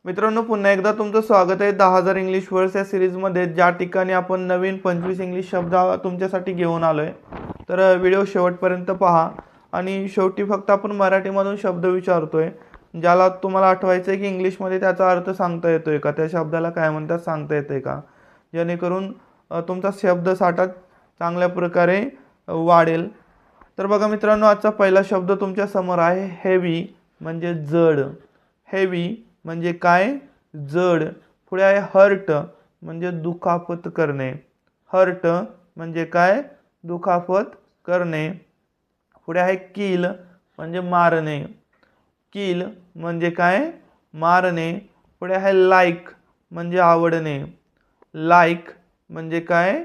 मित्रांनो, पुन्हा एकदा तुमचं स्वागत आहे 10,000 इंग्लिश वर्ड्स या सिरीजमध्ये, ज्या ठिकाणी आपण नवीन 25 इंग्लिश शब्द तुमच्यासाठी घेऊन आलोय। तर व्हिडिओ शेवटपर्यंत पहा आणि शेवटी फक्त आपण मराठीमधून शब्द विचारतोय, ज्याला तुम्हाला आठवायचं आहे की इंग्लिशमध्ये त्याचा अर्थ सांगता येतोय का, त्या शब्दाला काय म्हणतात सांगता येतंय का, जेणेकरून तुमचा शब्दसाठा चांगल्या प्रकारे वाढेल। तर बघा मित्रांनो, आजचा पहिला शब्द तुमच्या समोर आहे हेवी, म्हणजे जड। हेवी म्हणजे काय, जड। पुढे आहे हर्ट, म्हणजे दुखापत करणे। हर्ट म्हणजे काय, दुखापत करणे। पुढे आहे किल, म्हणजे मारणे। किल म्हणजे काय, मारणे। पुढे आहे लाईक, म्हणजे आवडणे। लाईक म्हणजे काय,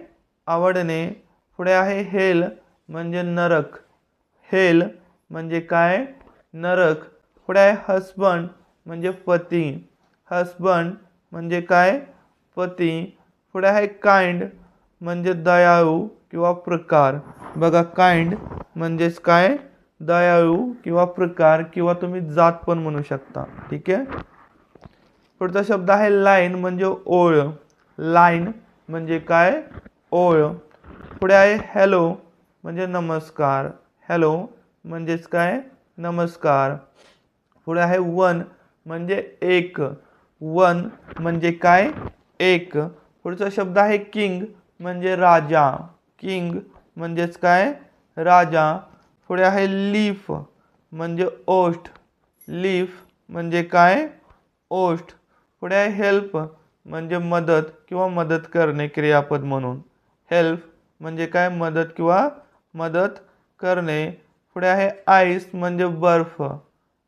आवडणे। पुढे आहे हेल, म्हणजे नरक। हेल म्हणजे काय, नरक। पुढे आहे हस्बंड, म्हणजे पती। हस्बंड म्हणजे काय, पती। पुढे आहे काइंड, म्हणजे दयाळू किंवा प्रकार। बघा, काइंड म्हणजेच काय, दयाळू किंवा प्रकार, किंवा तुम्ही जात पण म्हणू शकता। ठीक आहे। पुढचा शब्द आहे लाईन, म्हणजे ओळ। लाईन म्हणजे काय, ओळ। पुढे आहे हॅलो, म्हणजे नमस्कार। हॅलो म्हणजेच काय, नमस्कार। पुढे आहे वन, म्हणजे एक। वन म्हणजे काय, एक। पुढचा शब्द आहे किंग, म्हणजे राजा। किंग म्हणजेच काय, राजा। पुढे आहे लीफ, म्हणजे ओष्ठ। लीफ म्हणजे काय, ओष्ठ। पुढे आहे हेल्प, म्हणजे मदत किंवा मदत करणे क्रियापद म्हणून। हेल्प म्हणजे काय, मदत किंवा मदत करणे। पुढे आहे आईस, म्हणजे बर्फ।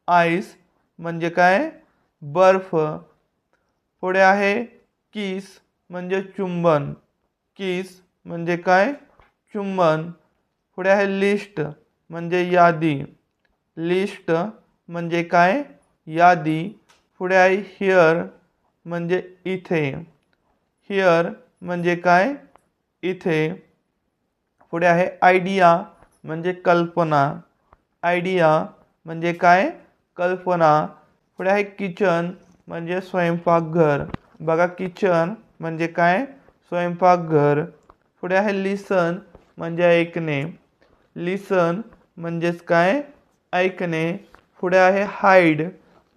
आईस म्हणजे काय, बर्फ। पुढे आहे किस, म्हणजे चुंबन। किस म्हणजे काय, चुंबन। पुढे आहे लिस्ट, म्हणजे यादी। लिस्ट म्हणजे काय, यादी। पुढे आहे हिअर, म्हणजे इथे। हिअर म्हणजे काय, इथे। पुढे आहे आयडिया, म्हणजे कल्पना। आयडिया म्हणजे काय, कल्पना। पुढे आहे किचन, म्हणजे स्वयंपाकघर। बघा, किचन म्हणजे काय, स्वयंपाकघर। पुढे आहे लिसन, म्हणजे ऐकणे। लिसन म्हणजेच काय, ऐकणे। पुढे आहे हाईड,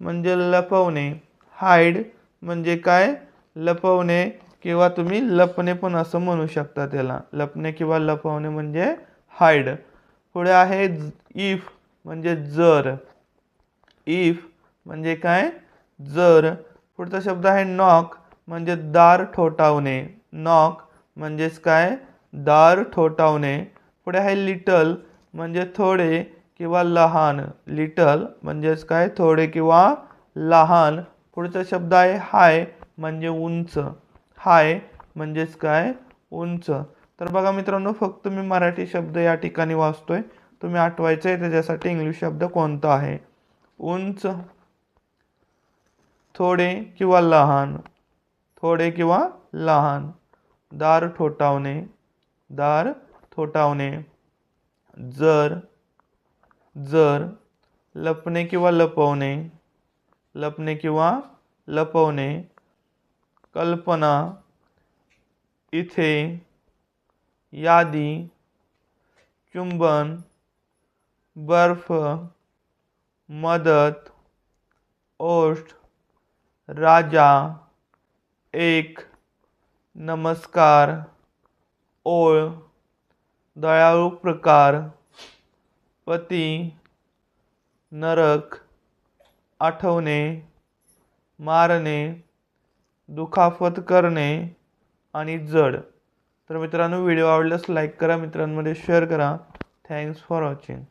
म्हणजे लपवणे। हाईड म्हणजे काय, लपवणे, किंवा तुम्ही लपणे पण असं म्हणू शकता त्याला। लपणे किंवा लपवणे म्हणजे हाईड। पुढे आहे इफ, म्हणजे जर। इफ म्हणजे काय, जर। पुढचा शब्द आहे नॉक, म्हणजे दार ठोठावणे। नॉक म्हणजेच काय, दार ठोठावणे। पुढे आहे लिटल, म्हणजे थोडे किंवा लहान। लिटल म्हणजेच काय, थोडे किंवा लहान। पुढचा शब्द आहे हाय, म्हणजे उंच। हाय म्हणजेच काय, उंच। तर बघा मित्रांनो, फक्त मी मराठी शब्द या ठिकाणी वाचतोय, तुम्ही आठवायचं आहे त्याच्यासाठी इंग्लिश शब्द कोणता आहे। उंच, थोडे किंवा लहान। थोडे किंवा लहान। दार ठोठावणे, दार ठोठावणे। जर, जर। लपणे किंवा लपवणे, लपणे किंवा लपवणे। कल्पना, इथे। यादी, चुंबन, बर्फ, मदत, ओष्ठ, राजा, एक, नमस्कार, ओळ, दयाळू प्रकार, पती, नरक, आठवणे, मारणे, दुखापत करणे आणि जड। तर मित्रांनो, व्हिडिओ आवडल्यास लाईक करा, मित्रांमध्ये शेअर करा। Thanks for watching.